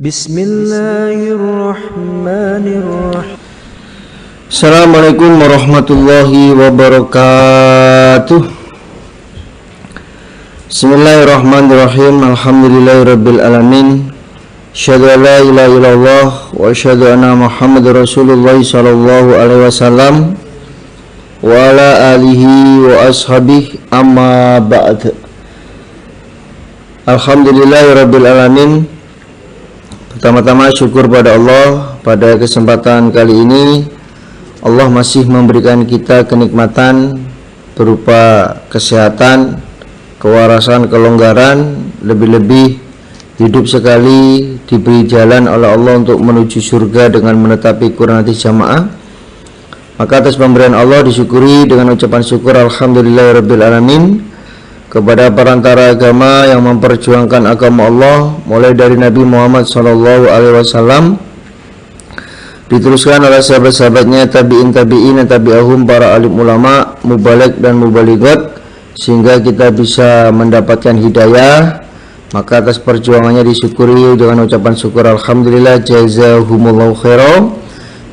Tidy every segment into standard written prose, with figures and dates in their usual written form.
Bismillahirrahmanirrahim. Assalamualaikum warahmatullahi wabarakatuh. Bismillahirrahmanirrahim. Alhamdulillahirabbil alamin. Asyhadu an la ilaha illallah wa asyhadu anna Muhammadar Rasulullah sallallahu alaihi wasallam wa ala alihi wa ashabihi amma ba'd. Alhamdulillahirabbil alamin. Pertama-tama syukur pada Allah, pada kesempatan kali ini Allah masih memberikan kita kenikmatan berupa kesehatan, kewarasan, kelonggaran, lebih-lebih hidup sekali diberi jalan oleh Allah untuk menuju surga dengan menetapi Quran hati jamaah. Maka atas pemberian Allah disyukuri dengan ucapan syukur alhamdulillahirabbil alamin kepada perantara agama yang memperjuangkan agama Allah, mulai dari Nabi Muhammad SAW, diteruskan oleh sahabat-sahabatnya, tabi'in, tabi'ahum, para alim ulama, mubaligh dan mubalighot, sehingga kita bisa mendapatkan hidayah. Maka atas perjuangannya disyukuri dengan ucapan syukur alhamdulillah, jazahumullahu khairan.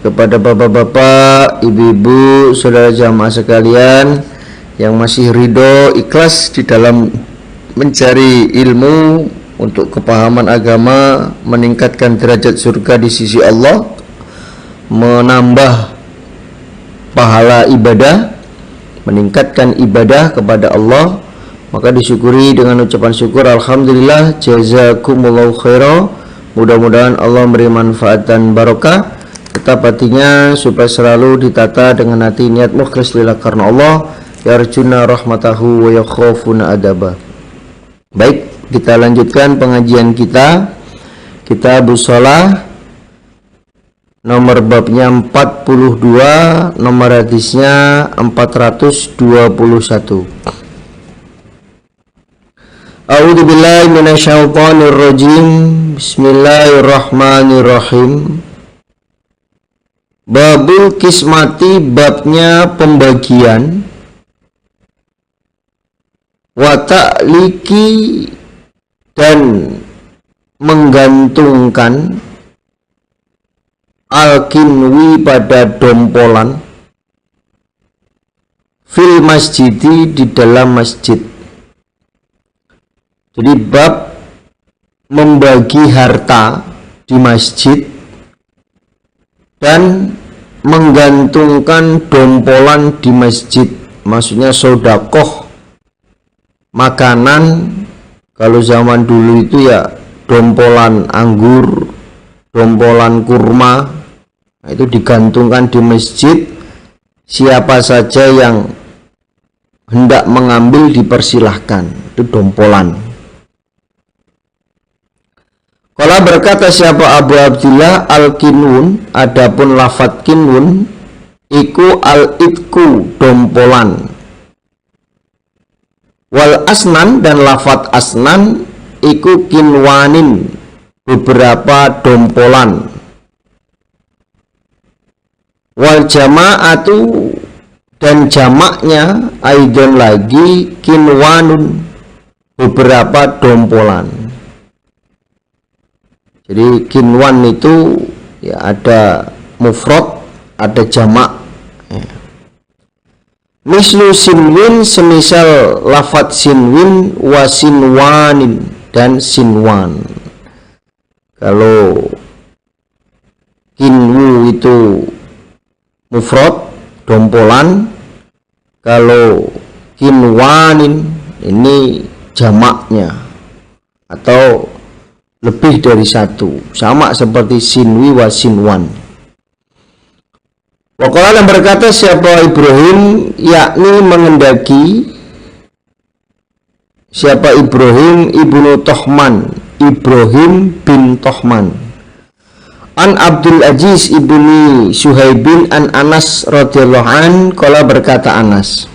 Kepada bapak-bapak, ibu-ibu, saudara jamaah sekalian yang masih ridho, ikhlas di dalam mencari ilmu untuk kepahaman agama, meningkatkan derajat surga di sisi Allah, menambah pahala ibadah, meningkatkan ibadah kepada Allah, maka disyukuri dengan ucapan syukur alhamdulillah, jazakumullahu khairan. Mudah-mudahan Allah memberi manfaat dan barokah. Tetap hatinya supaya selalu ditata dengan hati niat mukhlis lillah karena Allah, yarjuna rahmatahu wa yakhafuna adaba. Baik, kita lanjutkan pengajian kita, Kitabus Shalah, nomor babnya 42, nomor hadisnya 421. A'udzu billahi minasyaitonir rajim. Bismillahirrahmanirrahim. Babul kismati, babnya pembagian. Wa ta'liki, dan menggantungkan, al-kinwi, pada dompolan, fil masjidi, di dalam masjid. Jadi bab membagi harta di masjid dan menggantungkan dompolan di masjid, maksudnya sedekah makanan. Kalau zaman dulu itu ya dompolan anggur, dompolan kurma, nah, itu digantungkan di masjid. Siapa saja yang hendak mengambil dipersilahkan, itu dompolan. Kalau berkata siapa Abu Abdillah, al-kinwun, adapun lafadz kinwun iku al-itku, dompolan. Wal asnan, dan lafadz asnan iku kinwanin, beberapa dompolan. Wal jama'atu, dan jamaknya aidon lagi kinwanun, beberapa dompolan. Jadi kinwan itu ya ada mufrad, ada jamak. Mislu sinwin, semisal lafadz sinwin, wa sinwanin, dan sinwan. Kalau kinwu itu mufrad, dompolan. Kalau kinwanin ini jamaknya atau lebih dari satu, sama seperti sinwi wa sinwan. Waqala, yang berkata siapa Ibrahim, yakni mengendaki siapa Ibrahim ibnu Tohman, Ibrahim bin Tohman, an Abdul Aziz ibni Suhaibin an Anas radhiyallahu an, qala, berkata Anas,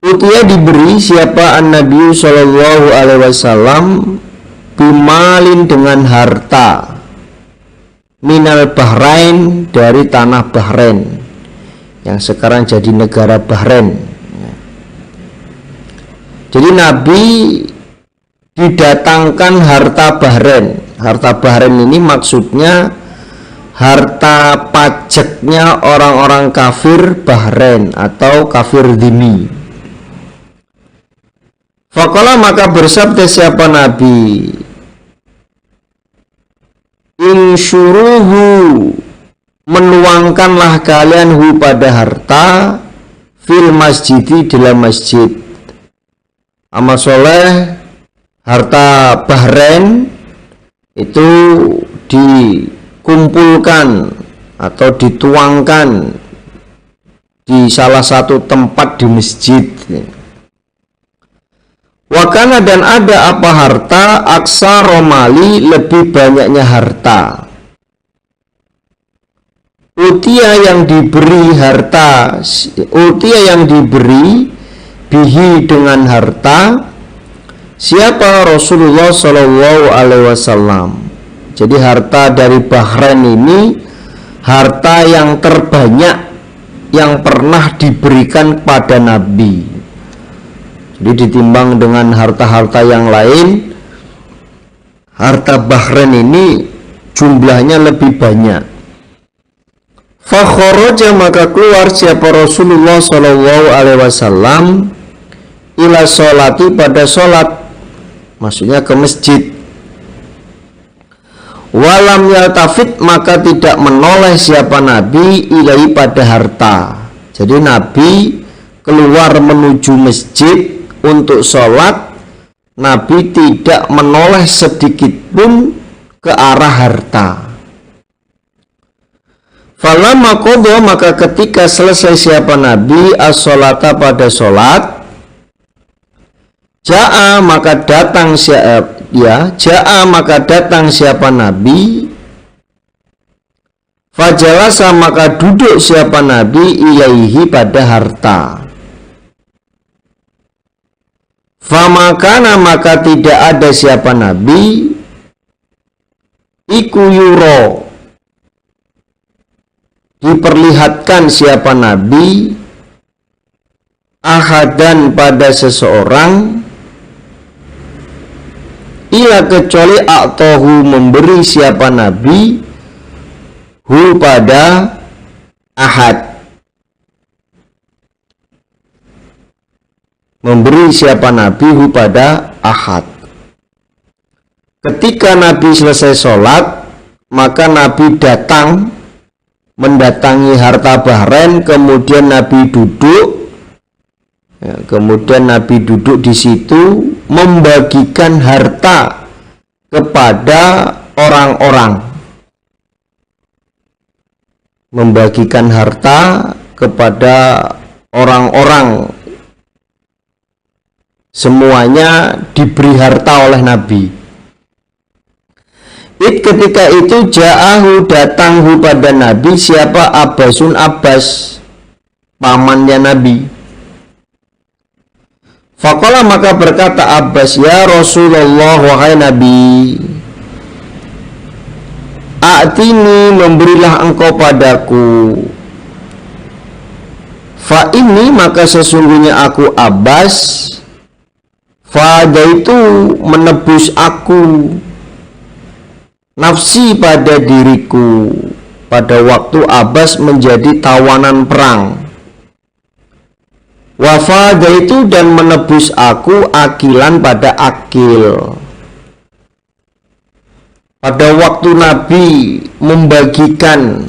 utia, diberi siapa an Nabi sallallahu alaihi wasallam bimalin, dengan harta, minal Bahrain, dari tanah Bahrain, yang sekarang jadi negara Bahrain. Jadi Nabi didatangkan harta Bahrain. Harta Bahrain ini maksudnya harta pajaknya orang-orang kafir Bahrain atau kafir dhimmi. Faqala maka bersabda siapa Nabi, insyuruhu menuangkanlah kalian hu pada harta fil masjidi dalam masjid. Amal soleh harta Bahrain itu dikumpulkan atau dituangkan di salah satu tempat di masjid. Wakana dan ada apa harta aksa romali lebih banyaknya harta. Utia yang diberi harta, utia yang diberi bihi dengan harta siapa Rasulullah Shallallahu Alaihi Wasallam. Jadi harta dari Bahrain ini harta yang terbanyak yang pernah diberikan kepada Nabi. Jadi ditimbang dengan harta-harta yang lain, harta Bahrain ini jumlahnya lebih banyak. Fakharaja maka keluar siapa Rasulullah Shallallahu Alaihi Wasallam ila sholati pada sholat, maksudnya ke masjid. Walam yaltafit maka tidak menoleh siapa Nabi ilai pada harta. Jadi Nabi keluar menuju masjid untuk sholat, Nabi tidak menoleh sedikit pun ke arah harta. Falamma qadha maka ketika selesai siapa Nabi as-sholata pada sholat, ja'a maka datang siapa Nabi, fajalasa maka duduk siapa Nabi ilaihi pada harta. Famakana maka tidak ada siapa Nabi iku yuro diperlihatkan siapa Nabi ahadan pada seseorang ila kecuali aktohu memberi siapa Nabi hu pada ahad, memberi siapa Nabi hu pada ahad. Ketika Nabi selesai sholat, maka Nabi datang mendatangi harta Bahrain, kemudian Nabi duduk, kemudian Nabi duduk di situ membagikan harta kepada orang-orang, membagikan harta kepada orang-orang. Semuanya diberi harta oleh Nabi. Ketika itu ja'ahu datang hu pada Nabi siapa Abbasun Abbas, pamannya Nabi. Faqala maka berkata Abbas, ya Rasulullah wahai Nabi, a'tini memberilah engkau padaku. Fa ini maka sesungguhnya aku Abbas, fadaitu menebus aku nafsi pada diriku pada waktu Abbas menjadi tawanan perang. Wafada itu dan menebus aku akilan pada akil. Pada waktu Nabi membagikan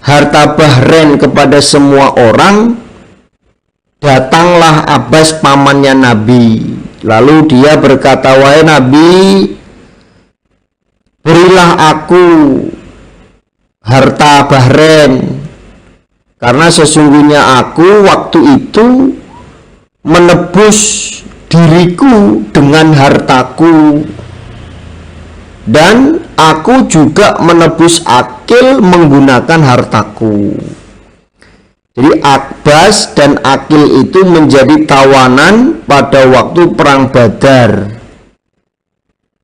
harta Bahrain kepada semua orang, datanglah Abbas pamannya Nabi. Lalu dia berkata, wahai Nabi, berilah aku harta Bahrain, karena sesungguhnya aku waktu itu menebus diriku dengan hartaku, dan aku juga menebus akil menggunakan hartaku. Jadi Abbas dan Akil itu menjadi tawanan pada waktu perang Badar,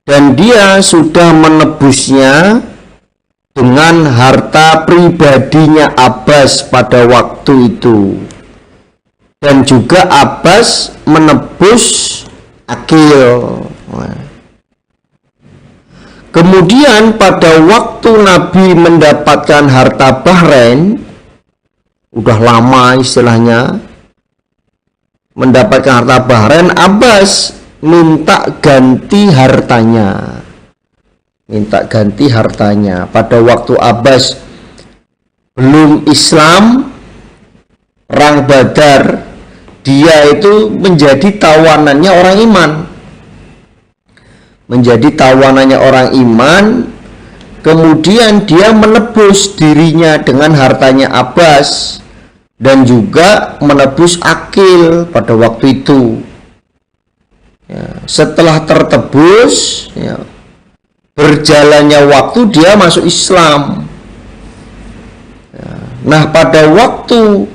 dan dia sudah menebusnya dengan harta pribadinya Abbas pada waktu itu. Dan juga Abbas menebus Akil. Kemudian pada waktu Nabi mendapatkan harta Bahrain, udah lama istilahnya mendapatkan harta Bahrain, Abbas minta ganti hartanya. Pada waktu Abbas belum Islam, perang Badar, dia itu menjadi tawanannya orang iman. Kemudian dia menebus dirinya dengan hartanya Abbas dan juga menebus Aqil pada waktu itu. Setelah tertebus, berjalannya waktu dia masuk Islam. Nah, pada waktu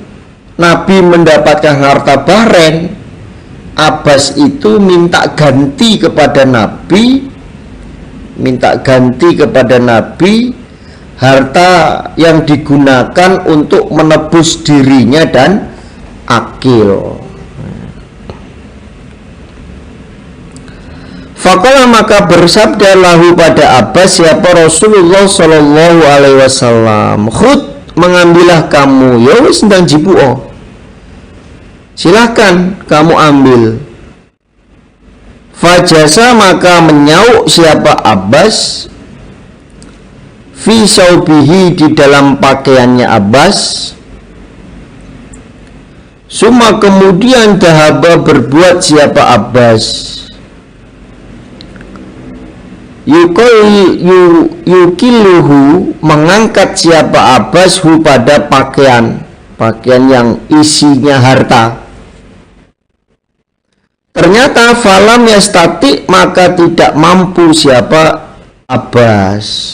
Nabi mendapatkan harta Bahrain, Abbas itu minta ganti kepada Nabi harta yang digunakan untuk menebus dirinya dan Aqil. Faqala, maka bersabda lahu pada Abbas siapa Rasulullah sallallahu alaihi wasallam, khud, mengambillah kamu, ya wis ndang jibuo, silahkan kamu ambil. Fajasa, maka menyauk siapa Abbas fi saubihi, di dalam pakaiannya Abbas. Suma, kemudian dahaba, berbuat siapa Abbas, yukiluhu, mengangkat siapa Abbas hu, pada pakaian yang isinya harta. Ternyata falam yastati, maka tidak mampu siapa Abbas.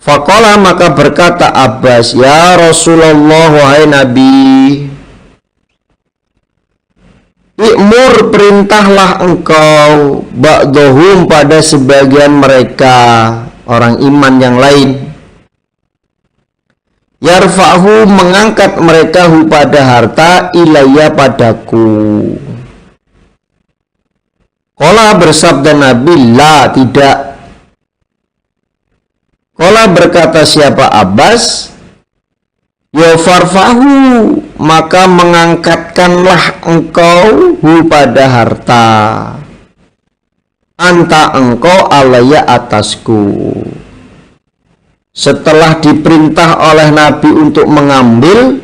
Faqala, maka berkata Abbas, ya Rasulullah, wahai Nabi, I'mur, perintahlah engkau, ba'dohum, pada sebagian mereka, orang iman yang lain, yarfa'hu, mengangkat mereka hu, pada harta, ilayya, padaku. Qala, bersabda Nabi, la, tidak. Qala, berkata siapa Abbas, ya farfahu, maka mengangkatkanlah engkau hu, pada harta, anta, engkau, alaya, atasku. Setelah diperintah oleh Nabi untuk mengambil,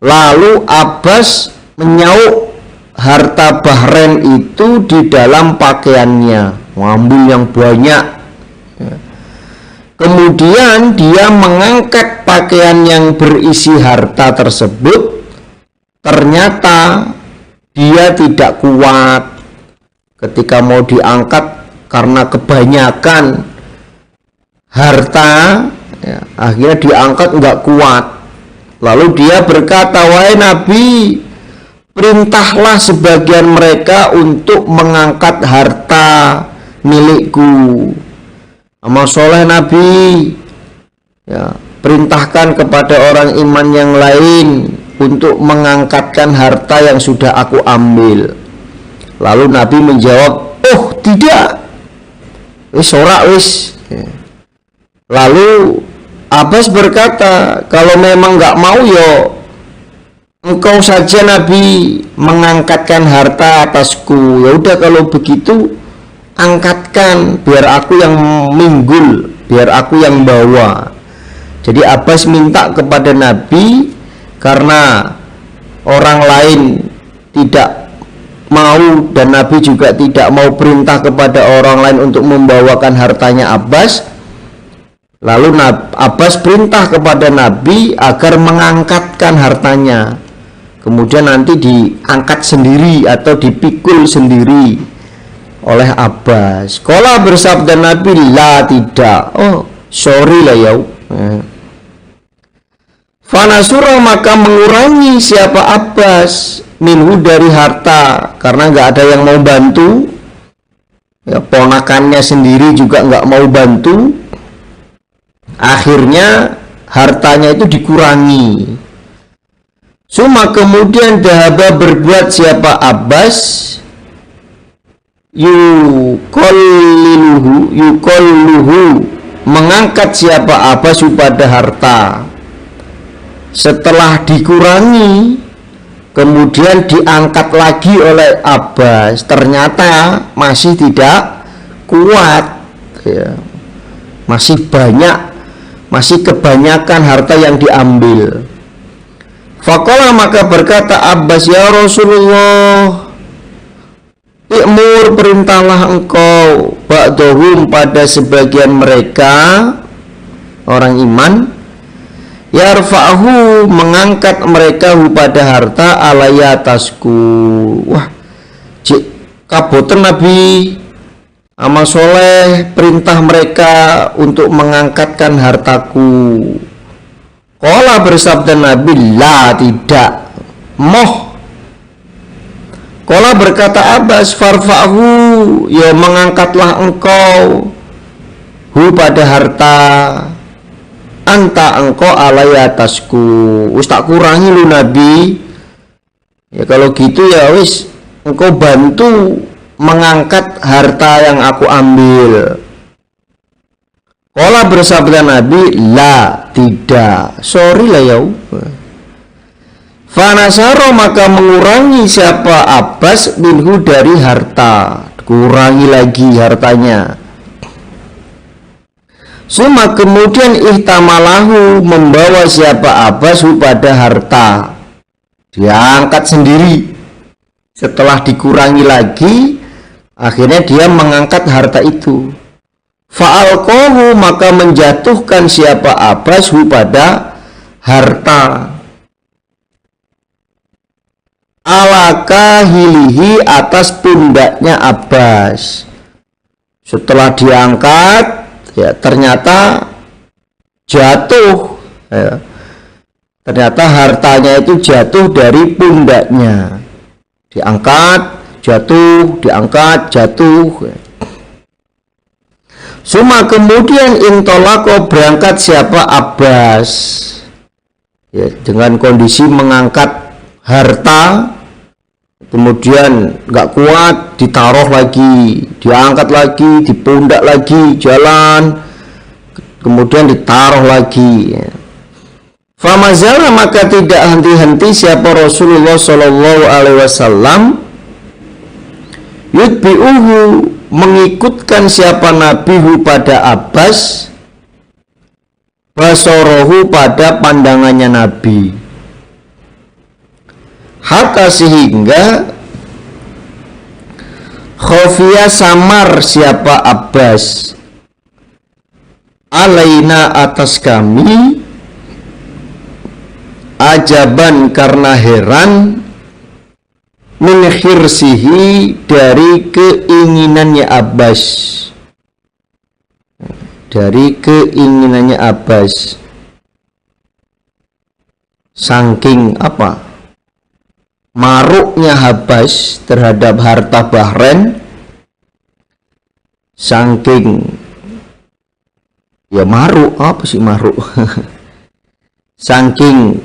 lalu Abbas menyauk harta Bahrain itu di dalam pakaiannya, mengambil yang banyak. Kemudian dia mengangkat pakaian yang berisi harta tersebut. Ternyata dia tidak kuat ketika mau diangkat karena kebanyakan harta, akhirnya diangkat nggak kuat. Lalu dia berkata, wahai Nabi, perintahlah sebagian mereka untuk mengangkat harta milikku. Amal soleh Nabi, perintahkan kepada orang iman yang lain untuk mengangkatkan harta yang sudah aku ambil. Lalu Nabi menjawab, oh tidak, wis ora wis. Lalu Abbas berkata, kalau memang nggak mau, yo engkau saja Nabi mengangkatkan harta atasku. Ya udah, kalau begitu angkatkan, biar aku yang minggul, biar aku yang bawa. Jadi Abbas minta kepada Nabi karena orang lain tidak mau dan Nabi juga tidak mau perintah kepada orang lain untuk membawakan hartanya Abbas. Lalu Abbas perintah kepada Nabi agar mengangkatkan hartanya, kemudian nanti diangkat sendiri atau dipikul sendiri oleh Abbas. Qala, bersabda Nabi, la, tidak. Oh, sorry lah ya. Fanasura, maka mengurangi siapa Abbas minhu, dari harta, karena nggak ada yang mau bantu. Ya, ponakannya sendiri juga nggak mau bantu. Akhirnya hartanya itu dikurangi. Suma, kemudian dahaba, berbuat siapa Abbas yukolluhu mengangkat siapa Abbas pada harta. Setelah dikurangi kemudian diangkat lagi oleh Abbas, ternyata masih tidak kuat ya. Masih banyak, masih kebanyakan harta yang diambil. Faqala, maka berkata Abbas, ya Rasulullah, i'mur, perintahlah engkau ba'dahum pada sebagian mereka orang iman, yarfa'hu mengangkat mereka pada harta alaya atasku. Wah, cik kaboten Nabi amal soleh perintah mereka untuk mengangkatkan hartaku. Qala, bersabda Nabi, la, tidak, moh. Qala, berkata Abbas, farfa'hu, ya mengangkatlah engkau hu pada harta anta engkau alaya atasku. Wis tak kurangi lu Nabi. Ya kalau gitu ya wis engkau bantu mengangkat harta yang aku ambil. Qala, bersabda Nabi, la, tidak, sorry lah ya. Fanasaro, maka mengurangi siapa Abbas minhu dari harta, kurangi lagi hartanya. Suma kemudian ihtamalahu membawa siapa Abbas pada harta, diangkat sendiri. Setelah dikurangi lagi, akhirnya dia mengangkat harta itu. Fa'alqahu, maka menjatuhkan siapa Abbas pada harta. Ala kahilihi, atas pundaknya Abbas. Setelah diangkat, ya ternyata jatuh. Ya. Ternyata hartanya itu jatuh dari pundaknya. Diangkat, jatuh, diangkat, jatuh. Suma kemudian intolako, berangkat siapa Abbas ya, dengan kondisi mengangkat harta, kemudian nggak kuat, ditaruh lagi, diangkat lagi, di pundak lagi, jalan, kemudian ditaruh lagi. Famazala, maka tidak henti-henti siapa Rasulullah Shallallahu Alaihi Wasallam yutbi'uhu, mengikutkan siapa Nabi pada Abbas, basorohu, pada pandangannya Nabi, hatta sehingga khofia samar siapa Abbas alaina atas kami, ajaban karena heran, min khirsihi dari keinginannya Abbas, dari keinginannya Abbas, saking apa maruknya Abbas terhadap harta Bahrain, saking ya maruk, apa sih maruk saking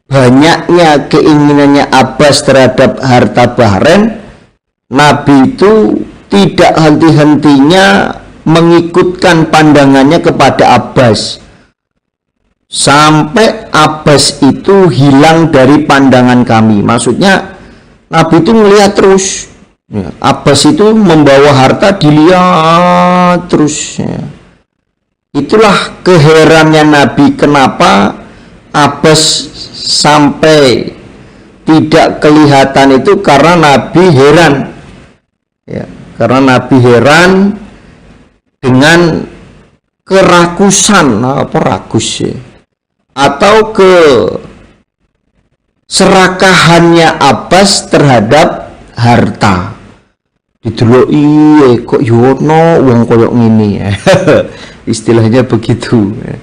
banyaknya keinginannya Abbas terhadap harta Bahrain, Nabi itu tidak henti-hentinya mengikutkan pandangannya kepada Abbas, sampai Abbas itu hilang dari pandangan kami. Maksudnya Nabi itu melihat terus ya, Abbas itu membawa harta dilihat terus ya. Itulah keheranannya Nabi, kenapa Abbas sampai tidak kelihatan itu, karena Nabi heran ya, karena Nabi heran dengan kerakusan apa rakus ya, atau keserakahannya Abbas terhadap harta. Dideloi kok yono wong koyok ngene istilahnya begitu ya.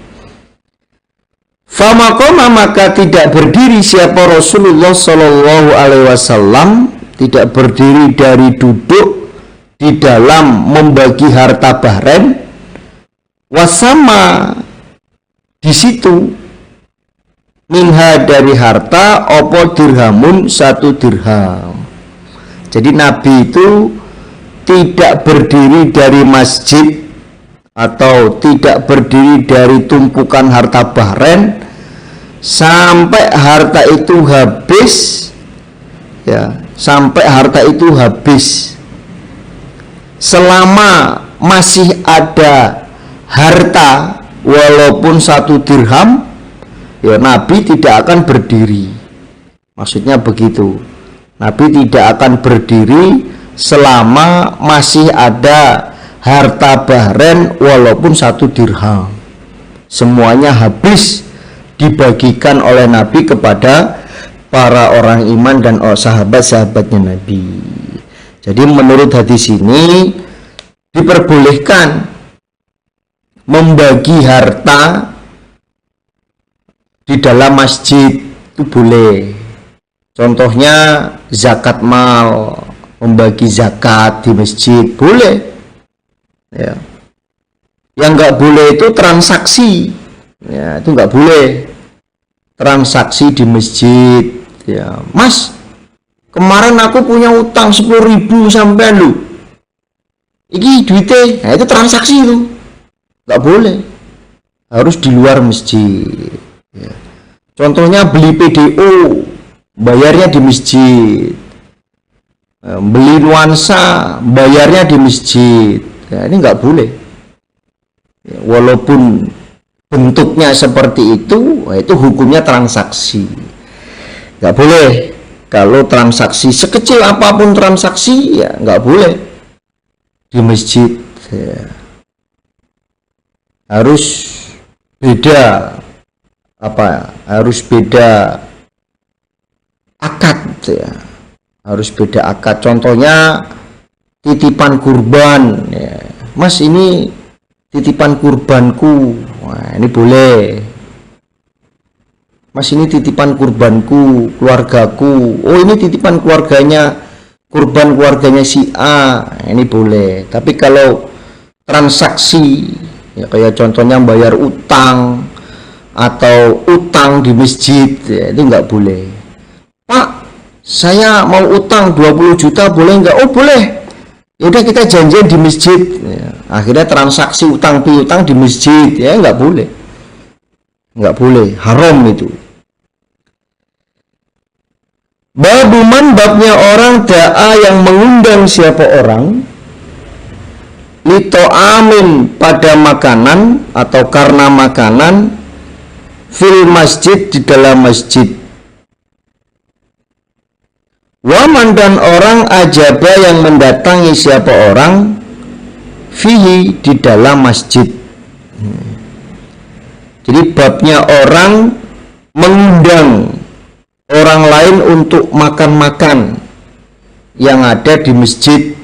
Famakoma, maka tidak berdiri siapa Rasulullah Shallallahu Alaihi Wasallam, tidak berdiri dari duduk di dalam membagi harta Bahrain, wasama di situ minha dari harta opo dirhamun, 1 dirham. Jadi Nabi itu tidak berdiri dari masjid atau tidak berdiri dari tumpukan harta bahren sampai harta itu habis, ya, sampai harta itu habis. Selama masih ada harta walaupun 1 dirham, ya Nabi tidak akan berdiri. Maksudnya begitu, Nabi tidak akan berdiri selama masih ada harta bahren walaupun 1 dirham. Semuanya habis dibagikan oleh Nabi kepada para orang iman dan sahabat-sahabatnya Nabi. Jadi menurut hadis ini diperbolehkan membagi harta di dalam masjid, itu boleh. Contohnya zakat mal, membagi zakat di masjid boleh, ya. Yang nggak boleh itu transaksi, ya, itu nggak boleh transaksi di masjid, ya. Mas, kemarin aku punya utang 10.000 sampean lu, iki duitnya, nah itu transaksi itu nggak boleh, harus di luar masjid, ya. Contohnya beli PDO, bayarnya di masjid, beli nuansa, bayarnya di masjid, ya, ini nggak boleh, ya, walaupun bentuknya seperti itu, itu hukumnya transaksi, nggak boleh. Kalau transaksi sekecil apapun transaksi, ya nggak boleh di masjid, ya. Harus beda harus beda akad, ya. Harus beda akad. Contohnya titipan kurban, ya. Mas, ini titipan kurbanku, wah ini boleh. Mas, ini titipan kurbanku, keluargaku. Oh, ini titipan keluarganya, kurban keluarganya si A, ini boleh. Tapi kalau transaksi, ya kayak contohnya bayar utang atau utang di masjid, ya, itu nggak boleh. Pak, saya mau utang 20 juta, boleh nggak? Oh boleh. Ya udah, kita janjian di masjid, ya. Akhirnya transaksi utang piutang di masjid, ya nggak boleh, nggak boleh, haram itu. Babuman, babnya orang da'a yang mengundang siapa orang lito amin pada makanan atau karena makanan fil masjid di dalam masjid. Waman, dan orang ajaba yang mendatangi siapa orang fihi di dalam masjid. Jadi babnya orang mengundang orang lain untuk makan-makan yang ada di masjid,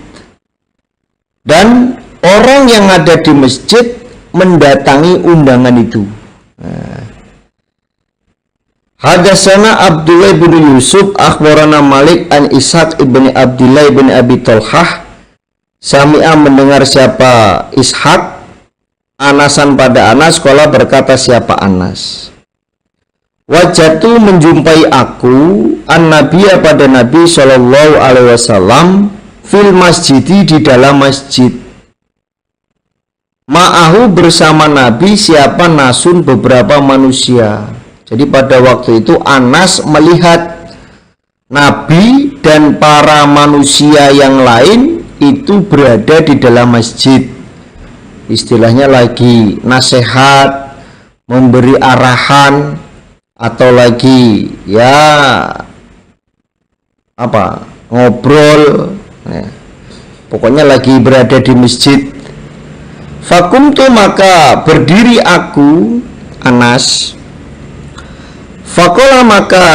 dan orang yang ada di masjid mendatangi undangan itu. Hadatsana Abdullah bin Yusuf akhbarana Malik an Ishaq ibni Abdullah bin Abi Talhah, sami'a mendengar siapa Ishaq Anasan pada Anas, qala berkata siapa Anas, wajatu menjumpai aku an-nabiya pada Nabi Shallallahu alaihi wasallam fil masjidi di dalam masjid, ma'ahu bersama Nabi siapa nasun beberapa manusia. Jadi pada waktu itu Anas melihat Nabi dan para manusia yang lain itu berada di dalam masjid, istilahnya lagi nasihat, memberi arahan, atau lagi ya ngobrol, ya. Pokoknya lagi berada di masjid. Fakumtu, maka berdiri aku Anas. Fakola, maka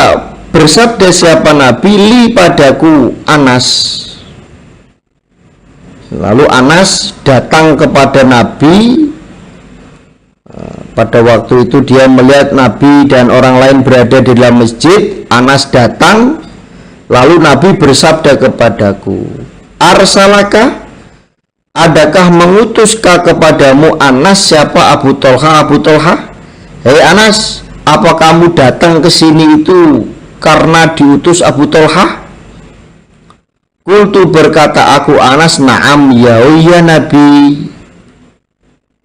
bersabda siapa Nabi li padaku Anas. Lalu Anas datang kepada Nabi. Pada waktu itu dia melihat Nabi dan orang lain berada di dalam masjid. Anas datang, lalu Nabi bersabda kepadaku, arsalaka, adakah mengutuskah kepadamu Anas siapa Abu Talha? Abu Talha, hei Anas, apa kamu datang ke sini itu karena diutus Abu Talha? Qultu berkata aku Anas, na'am ya Nabi,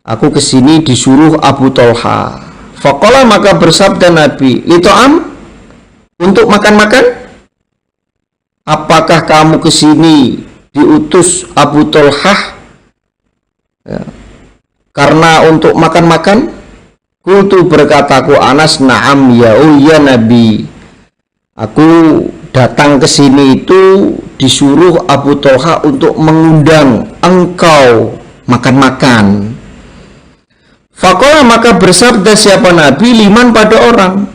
aku kesini disuruh Abu Tolha. Faqala maka bersabda Nabi, lito'am, untuk makan-makan? Apakah kamu kesini diutus Abu Tolha ya, karena untuk makan-makan? Qultu berkataku Anas, na'am ya Nabi, aku datang ke sini itu disuruh Abu Tolha untuk mengundang engkau makan-makan. Faqala maka bersabda siapa Nabi, liman pada orang,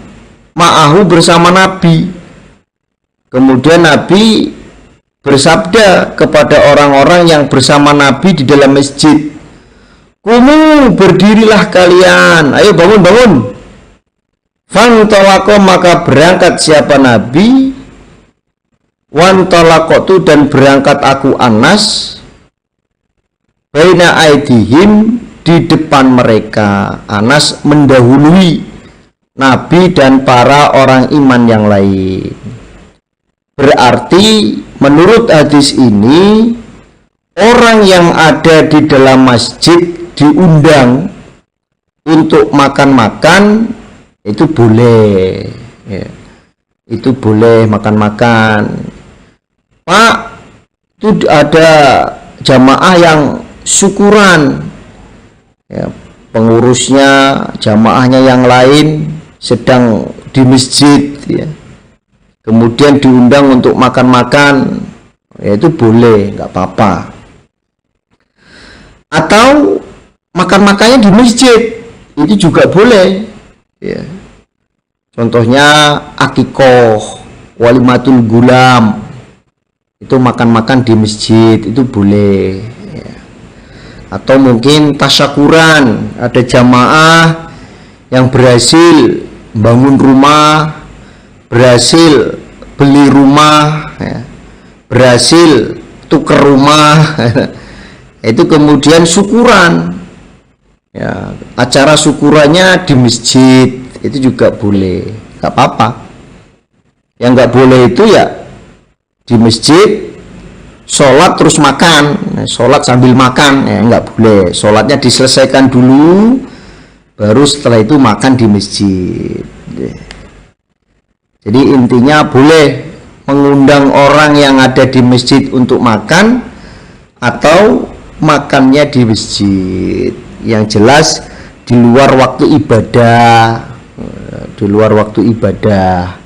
ma'ahu bersama Nabi. Kemudian Nabi bersabda kepada orang-orang yang bersama Nabi di dalam masjid, kumu berdirilah kalian, ayo bangun. Fantolako maka berangkat siapa Nabi, wantolakotu dan berangkat aku Anas, baina aidihim di depan mereka. Anas mendahului Nabi dan para orang iman yang lain. Berarti menurut hadis ini, orang yang ada di dalam masjid diundang untuk makan-makan itu boleh ya. Itu boleh makan-makan. Pak, itu ada jamaah yang syukuran ya, pengurusnya, jamaahnya yang lain sedang di masjid ya, kemudian diundang untuk makan-makan ya, itu boleh, nggak apa-apa. Atau makan-makannya di masjid itu juga boleh ya. Contohnya akikoh, walimatul gulam, itu makan-makan di masjid itu boleh ya. Atau mungkin tasyakuran, ada jamaah yang berhasil bangun rumah, berhasil beli rumah ya, berhasil tuker rumah itu kemudian syukuran ya, acara syukurannya di masjid itu juga boleh, nggak apa-apa. Yang nggak boleh itu ya di masjid sholat terus makan, sholat sambil makan ya, nggak boleh. Sholatnya diselesaikan dulu, baru setelah itu makan di masjid. Jadi intinya boleh mengundang orang yang ada di masjid untuk makan atau makannya di masjid. Yang jelas di luar waktu ibadah, di luar waktu ibadah.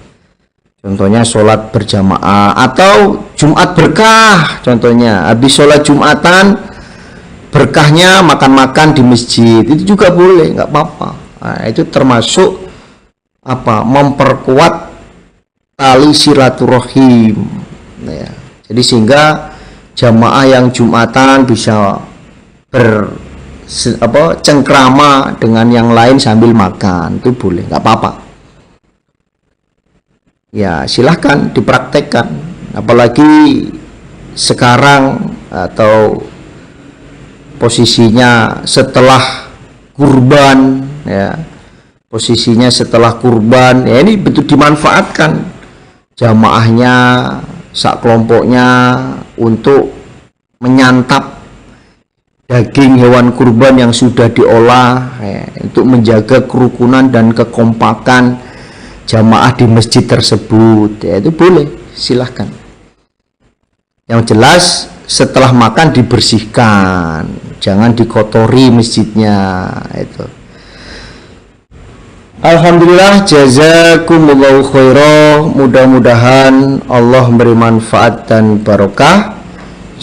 Contohnya sholat berjamaah atau Jumat berkah. Contohnya habis sholat Jumatan, berkahnya makan-makan di masjid, itu juga boleh, nggak apa-apa. Nah, itu termasuk apa? Memperkuat tali silaturahim. Ya. Jadi sehingga jamaah yang Jumatan bisa cengkrama dengan yang lain sambil makan, itu boleh, nggak apa-apa. Ya silahkan dipraktekkan, apalagi sekarang atau posisinya setelah kurban ya, posisinya setelah kurban ya, ini betul dimanfaatkan jamaahnya sak kelompoknya untuk menyantap daging hewan kurban yang sudah diolah ya, untuk menjaga kerukunan dan kekompakan jamaah di masjid tersebut ya, itu boleh, silahkan. Yang jelas setelah makan dibersihkan, jangan dikotori masjidnya itu. Alhamdulillah, jazakumullahu khairan. Mudah-mudahan Allah memberi manfaat dan barokah.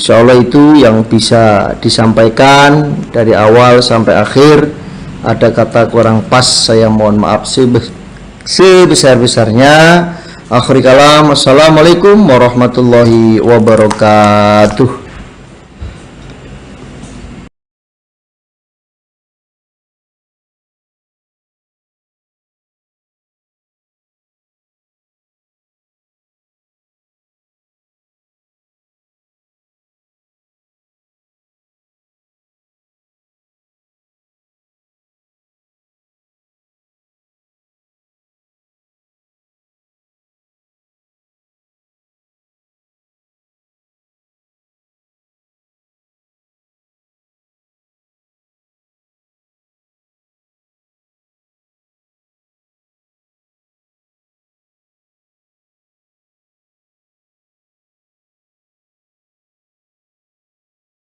Insyaallah itu yang bisa disampaikan dari awal sampai akhir. Ada kata kurang pas, saya mohon maaf sebesar-besarnya. Akhir kalam, assalamualaikum warahmatullahi wabarakatuh.